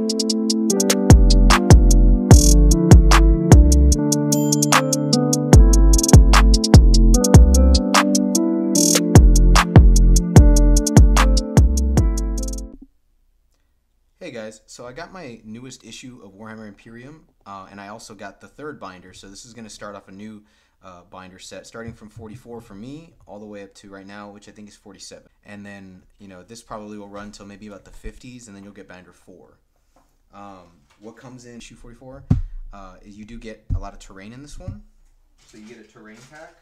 Hey guys, so I got my newest issue of Warhammer Imperium, and I also got the third binder, so this is going to start off a new binder set, starting from 44 for me, all the way up to right now, which I think is 47. And then, you know, this probably will run till maybe about the 50s, and then you'll get binder 4. What comes in issue 44 is you do get a lot of terrain in this one. So you get a terrain pack.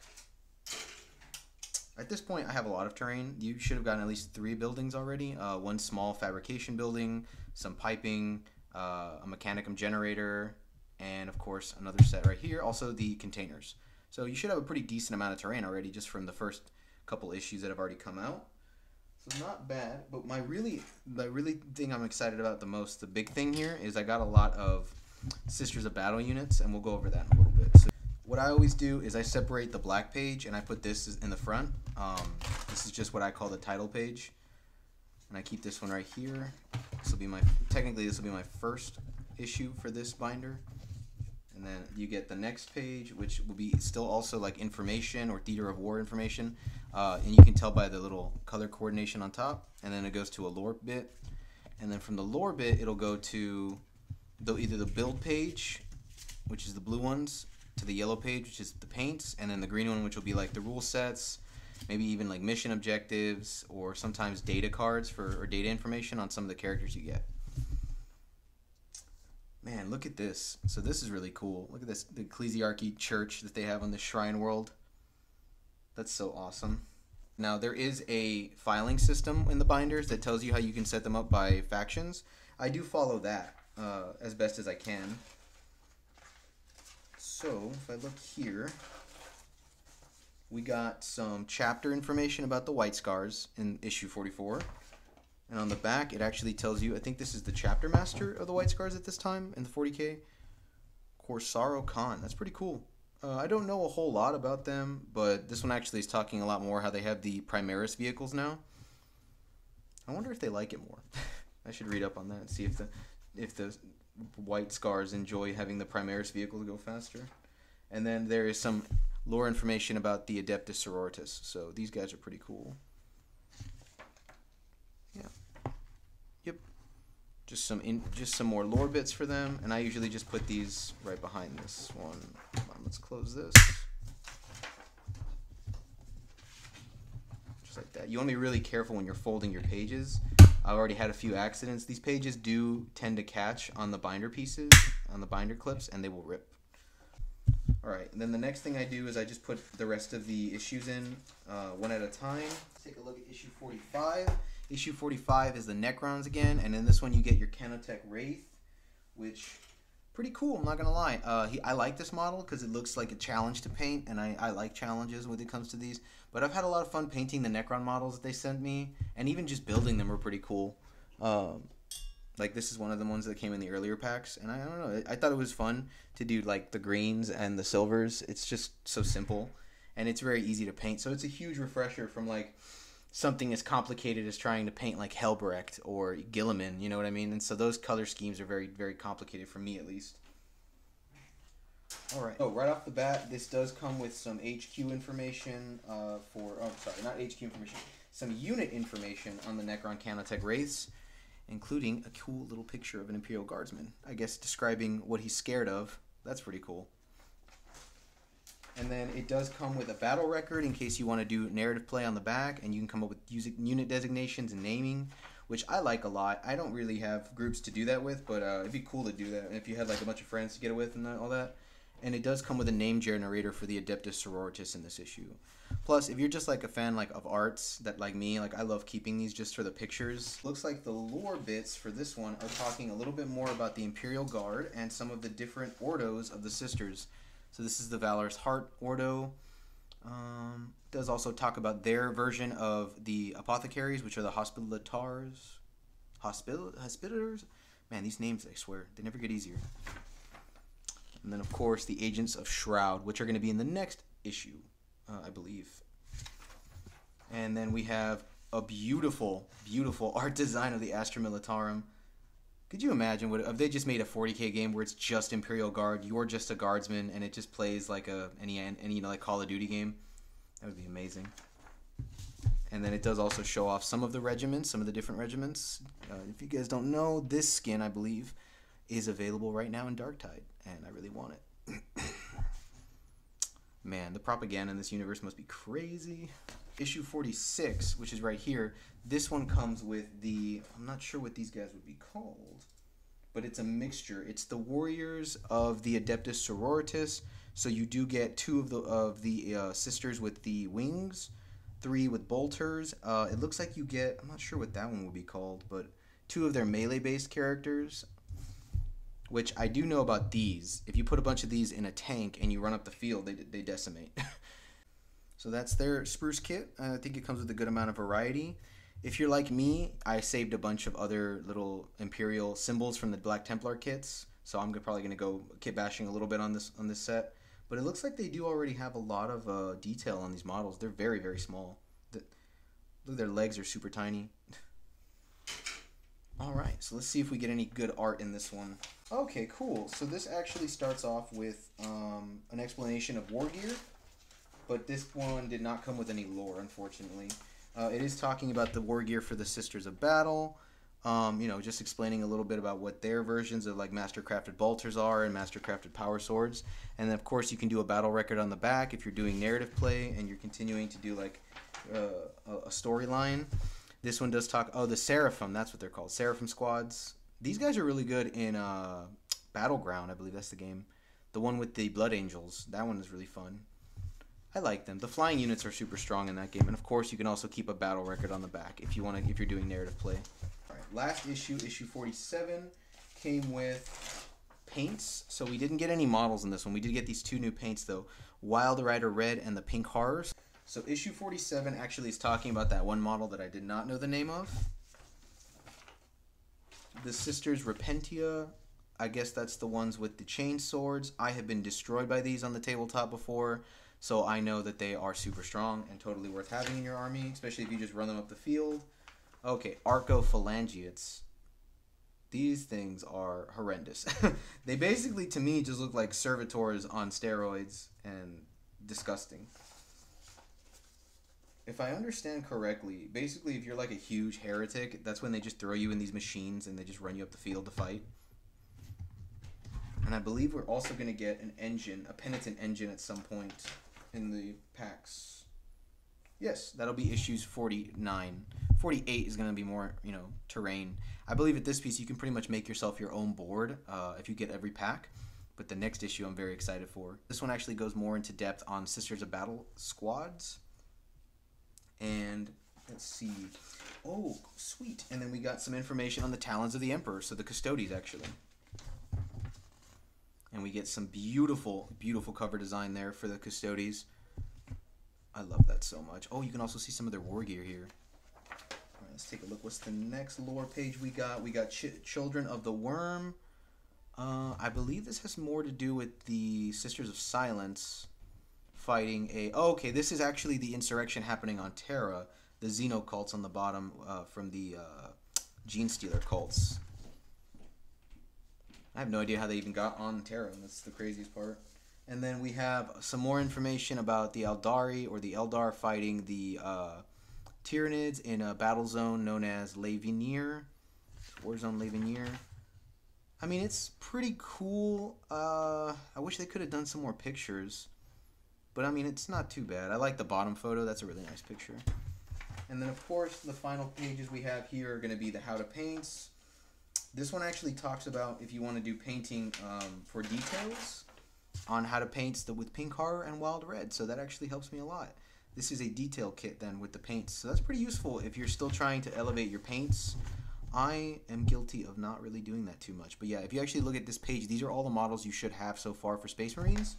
At this point, I have a lot of terrain. You should have gotten at least 3 buildings already. One small fabrication building, some piping, a mechanicum generator, and of course another set right here, also the containers. So you should have a pretty decent amount of terrain already just from the first couple issues that have already come out. So not bad, but the really thing I'm excited about the most, the big thing here, is I got a lot of Sisters of Battle units, and we'll go over that in a little bit. So what I always do is I separate the black page and I put this in the front. This is just what I call the title page, and I keep this one right here. This will be technically this will be my first issue for this binder, and then you get the next page, which will be still also like information or theater of war information, and you can tell by the little color coordination on top. And then it goes to a lore bit, and then from the lore bit it'll go to either the build page, which is the blue ones, to the yellow page, which is the paints, and then the green one, which will be like the rule sets, maybe even like mission objectives, or sometimes data cards or data information on some of the characters you get. Man, look at this. So this is really cool. Look at this, the ecclesiarchy church that they have on the Shrine World. That's so awesome. Now there is a filing system in the binders that tells you how you can set them up by factions. I do follow that as best as I can. So if I look here, we got some chapter information about the White Scars in issue 44. And on the back, it actually tells you, I think this is the chapter master of the White Scars at this time in the 40K. Corsaro Khan. That's pretty cool. I don't know a whole lot about them, but this one actually is talking a lot more how they have the Primaris vehicles now. I wonder if they like it more. I should read up on that and see if the White Scars enjoy having the Primaris vehicle to go faster. And then there is some lore information about the Adeptus Sororitas. So these guys are pretty cool. Yeah. Yep. Just some more lore bits for them, and I usually just put these right behind this one. Come on, let's close this. Just like that. You want to be really careful when you're folding your pages. I've already had a few accidents. These pages do tend to catch on the binder pieces, on the binder clips, and they will rip. Alright, and then the next thing I do is I just put the rest of the issues in one at a time. Let's take a look at issue 45. Issue 45 is the Necrons again, and in this one you get your Canotech Wraith, which, pretty cool, I'm not going to lie. I like this model because it looks like a challenge to paint, and I like challenges when it comes to these. But I've had a lot of fun painting the Necron models that they sent me, and even just building them were pretty cool. Like this is one of the ones that came in the earlier packs, and I don't know, I thought it was fun to do like the greens and the silvers. It's just so simple, and it's very easy to paint. So it's a huge refresher from like something as complicated as trying to paint like Helbrecht or Gilliman, you know what I mean? And so those color schemes are very, very complicated for me at least. Alright, so right off the bat, this does come with some HQ information not HQ information, some unit information on the Necron Canotech Wraiths, including a cool little picture of an Imperial Guardsman, I guess describing what he's scared of. That's pretty cool. And then it does come with a battle record in case you want to do narrative play on the back, and you can come up with unit designations and naming, which I like a lot. I don't really have groups to do that with, but it'd be cool to do that, and if you had like a bunch of friends to get it with and all that. And it does come with a name generator for the Adeptus Sororitas in this issue. Plus, if you're just like a fan of arts that like me, I love keeping these just for the pictures. Looks like the lore bits for this one are talking a little bit more about the Imperial Guard and some of the different ordos of the sisters. So this is the Valor's Heart Ordo. Does also talk about their version of the Apothecaries, which are the Hospitalatars. Hospitallers? Man, these names, I swear, they never get easier. And then, of course, the Agents of Shroud, which are going to be in the next issue, I believe. And then we have a beautiful, beautiful art design of the Astra Militarum. Could you imagine what if they just made a 40K game where it's just Imperial Guard, you're just a guardsman, and it just plays like any like Call of Duty game? That would be amazing. And then it does also show off some of the regiments, some of the different regiments. If you guys don't know, this skin, I believe, is available right now in Darktide, and I really want it. Man, the propaganda in this universe must be crazy. Issue 46, which is right here, this one comes with the, I'm not sure what these guys would be called, but it's a mixture. It's the Warriors of the Adeptus Sororitas, so you do get 2 of the sisters with the wings, 3 with bolters. It looks like you get, I'm not sure what that one would be called, but 2 of their melee-based characters, which I do know about these. If you put a bunch of these in a tank and you run up the field, they decimate. So that's their spruce kit. I think it comes with a good amount of variety. If you're like me, I saved a bunch of other little Imperial symbols from the Black Templar kits, so I'm probably going to go kit bashing a little bit on this set. But it looks like they do already have a lot of detail on these models. They're very, very small. Look, their legs are super tiny. Alright, so let's see if we get any good art in this one. Okay, cool. So this actually starts off with an explanation of war gear. But this one did not come with any lore, unfortunately. It is talking about the war gear for the Sisters of Battle. You know, just explaining a little bit about what their versions of like master-crafted bolters are and master-crafted power swords. And then, of course, you can do a battle record on the back if you're doing narrative play and you're continuing to do like a storyline. This one does talk. Oh, the Seraphim. That's what they're called. Seraphim squads. These guys are really good in Battleground. I believe that's the game. The one with the Blood Angels. That one is really fun. I like them. The flying units are super strong in that game, and of course, you can also keep a battle record on the back if you're doing narrative play. All right, last issue, issue 47, came with paints. So we didn't get any models in this one. We did get these 2 new paints though: Wild Rider Red and the Pink Horrors. So issue 47 actually is talking about that one model that I did not know the name of. The Sisters Repentia. I guess that's the ones with the chain swords. I have been destroyed by these on the tabletop before. So I know that they are super strong and totally worth having in your army, especially if you just run them up the field. Okay, Archophalangiates. These things are horrendous. They basically, to me, just look like servitors on steroids and disgusting. If I understand correctly, basically if you're like a huge heretic, that's when they just throw you in these machines and they just run you up the field to fight. And I believe we're also going to get an engine, a penitent engine at some point in the packs. Yes, that'll be issues 49. 48 is going to be more, you know, terrain. I believe at this piece you can pretty much make yourself your own board if you get every pack. But the next issue I'm very excited for. This one actually goes more into depth on Sisters of Battle squads. And let's see. Oh, sweet. And then we got some information on the Talons of the Emperor, so the Custodes actually. And we get some beautiful, beautiful cover design there for the Custodes. I love that so much. Oh, you can also see some of their war gear here. All right, let's take a look. What's the next lore page we got? We got Children of the Worm. I believe this has more to do with the Sisters of Silence fighting a... Oh, okay, this is actually the insurrection happening on Terra. The Xeno cults on the bottom from the Gene Stealer cults. I have no idea how they even got on Terra, and that's the craziest part. And then we have some more information about the Eldari, or the Eldar, fighting the Tyranids in a battle zone known as Lavenir. Warzone Lavenir. I mean, it's pretty cool. I wish they could have done some more pictures. But, I mean, it's not too bad. I like the bottom photo. That's a really nice picture. And then, of course, the final pages we have here are going to be the how to paints. This one actually talks about if you want to do painting for details on how to paint with Pink Horror and Wild Red. So that actually helps me a lot. This is a detail kit then with the paints. So that's pretty useful if you're still trying to elevate your paints. I am guilty of not really doing that too much. But yeah, if you actually look at this page, these are all the models you should have so far for Space Marines.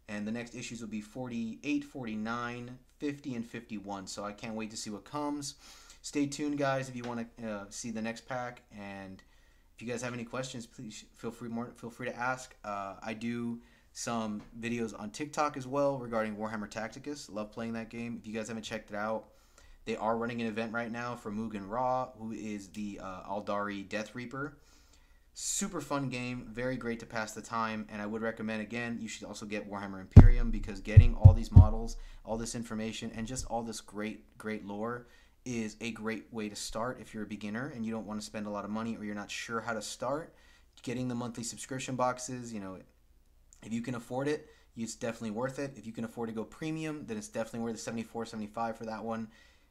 And the next issues will be 48, 49, 50, and 51. So I can't wait to see what comes. Stay tuned, guys, if you want to see the next pack. And if you guys have any questions, please feel free to ask. I do some videos on TikTok as well regarding Warhammer Tacticus. Love playing that game. If you guys haven't checked it out, They are running an event right now for Mugen Ra, who is the Aldari Death Reaper. Super fun game, very great to pass the time, and I would recommend, again, you should also get Warhammer Imperium, because getting all these models, all this information, and just all this great lore is a great way to start if you're a beginner and you don't want to spend a lot of money, or you're not sure how to start. Getting the monthly subscription boxes, if you can afford it, it's definitely worth it. If you can afford to go premium, then it's definitely worth the $74.75 for that one.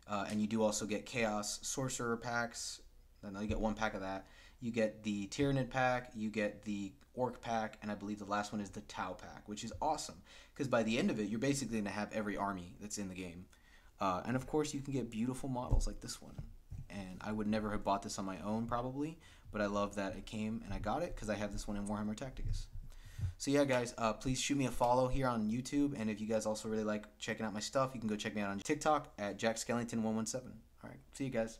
And you do also get Chaos Sorcerer packs. You get one pack of that. You get the Tyranid pack, you get the Orc pack, and I believe the last one is the Tau pack, which is awesome. Because by the end of it, you're basically going to have every army that's in the game. And of course, you can get beautiful models like this one. And I would never have bought this on my own, probably. But I love that it came and I got it because I have this one in Warhammer Tacticus. So yeah, guys, please shoot me a follow here on YouTube. And if you guys also really like checking out my stuff, you can go check me out on TikTok at JackSkellington117. All right, see you guys.